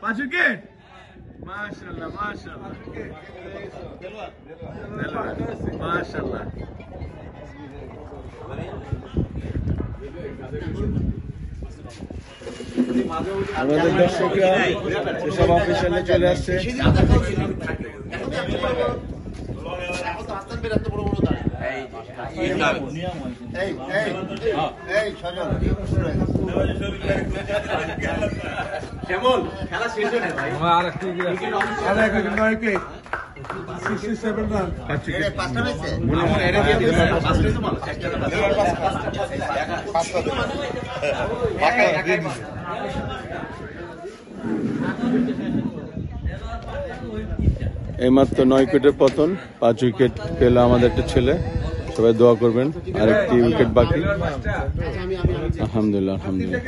5 wicket মাশাআল্লাহ মাশাআল্লাহ মাশাআল্লাহ আমাদের দর্শকরা যেসব অফিসিয়ালে চলে আসছে কেমন খেলা শেষ হয়ে ভাই আরেকটু 67 রান পাঁচটা হয়েছে আমার এর দিয়ে দিলাম পাঁচটা হয়েছে মানে এইমাত্র 9 উইকেটের পতন 5 উইকেট পেল আমাদের একটা ছেলে সবাই দোয়া করবেন আরেকটি উইকেট বাকি আলহামদুলিল্লাহ আলহামদুলিল্লাহ